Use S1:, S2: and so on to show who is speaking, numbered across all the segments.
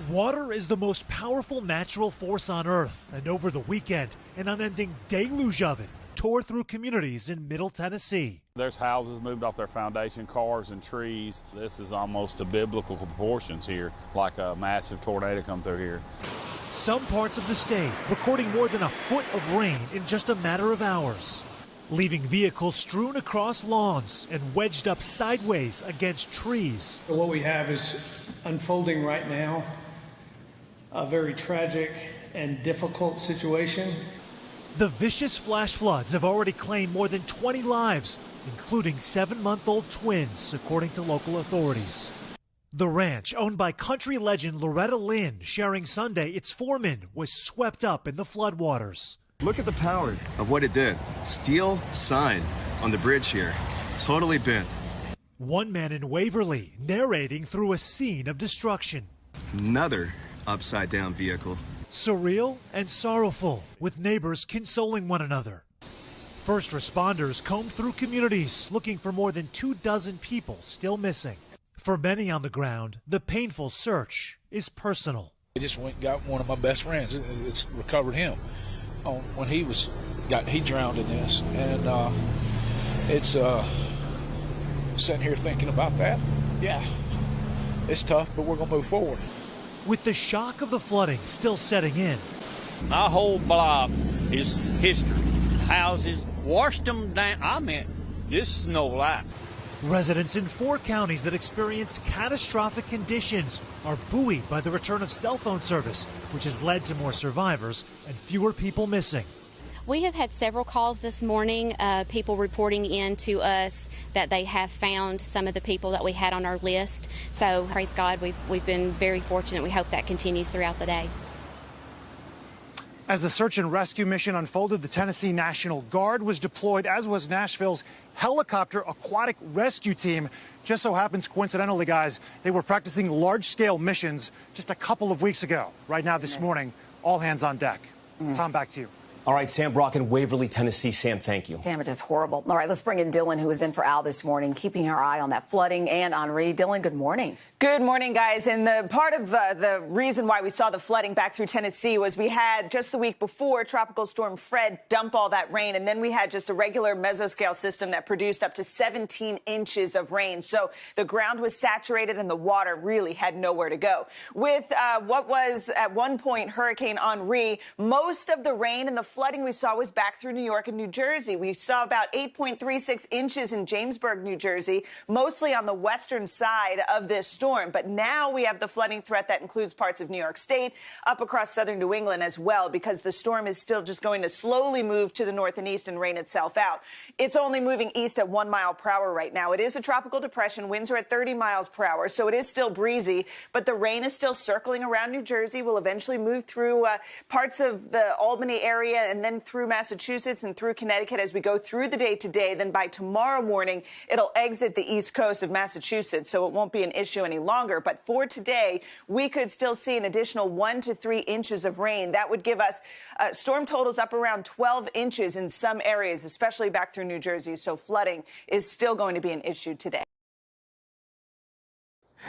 S1: Water is the most powerful natural force on Earth, and over the weekend, an unending deluge of it tore through communities in Middle Tennessee.
S2: There's houses moved off their foundation, cars and trees. This is almost to biblical proportions here, like a massive tornado come through here.
S1: Some parts of the state recording more than a foot of rain in just a matter of hours, leaving vehicles strewn across lawns and wedged up sideways against trees.
S3: What we have is unfolding right now a very tragic and difficult situation.
S1: The vicious flash floods have already claimed more than 20 lives, including 7-month-old twins, according to local authorities. The ranch, owned by country legend Loretta Lynn, sharing Sunday its foreman, was swept up in the floodwaters.
S4: Look at the power of what it did. Steel sign on the bridge here, totally bent.
S1: One man in Waverly narrating through a scene of destruction.
S4: Another upside down vehicle.
S1: Surreal and sorrowful, with neighbors consoling one another. First responders combed through communities looking for more than 24 people still missing. For many on the ground, the painful search is personal.
S5: I just went and got one of my best friends. It's recovered him when he drowned in this, and it's sitting here thinking about that. Yeah, it's tough, but we're gonna move forward.
S1: With the shock of the flooding still setting in.
S6: My whole block is history. Houses washed them down. I mean, this is no lie.
S1: Residents in 4 counties that experienced catastrophic conditions are buoyed by the return of cell phone service, which has led to more survivors and fewer people missing.
S7: We have had several calls this morning, people reporting in to us that they have found some of the people that we had on our list. So praise God, we've been very fortunate. We hope that continues throughout the day.
S8: As the search and rescue mission unfolded, the Tennessee National Guard was deployed, as was Nashville's helicopter aquatic rescue team. Just so happens, coincidentally, guys, they were practicing large-scale missions just a couple of weeks ago. Right now, this morning, all hands on deck. Tom, back to you.
S9: All right, Sam Brock in Waverly, Tennessee. Sam, thank you.
S10: Damn, it is horrible. All right, let's bring in Dylan, who is in for Al this morning, keeping her eye on that flooding, and Henri. Dylan, good morning.
S11: Good morning, guys. And the part of the reason why we saw the flooding back through Tennessee was we had just the week before Tropical Storm Fred dump all that rain, and then we had just a regular mesoscale system that produced up to 17 inches of rain. So the ground was saturated and the water really had nowhere to go. With what was at one point Hurricane Henri, most of the rain and the flooding we saw was back through New York and New Jersey. We saw about 8.36 inches in Jamesburg, New Jersey, mostly on the western side of this storm. But now we have the flooding threat that includes parts of New York State, up across southern New England as well, because the storm is still just going to slowly move to the north and east and rain itself out. It's only moving east at 1 mile per hour right now. It is a tropical depression. Winds are at 30 miles per hour, so it is still breezy, but the rain is still circling around New Jersey. Will eventually move through parts of the Albany area and then through Massachusetts and through Connecticut as we go through the day today. Then by tomorrow morning, it'll exit the east coast of Massachusetts, so it won't be an issue any longer. But for today, we could still see an additional 1 to 3 inches of rain. That would give us storm totals up around 12 inches in some areas, especially back through New Jersey. So flooding is still going to be an issue today.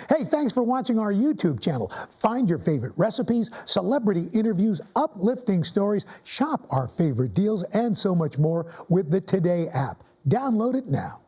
S12: Hey, thanks for watching our YouTube channel. Find your favorite recipes, celebrity interviews, uplifting stories, shop our favorite deals, and so much more with the Today app. Download it now.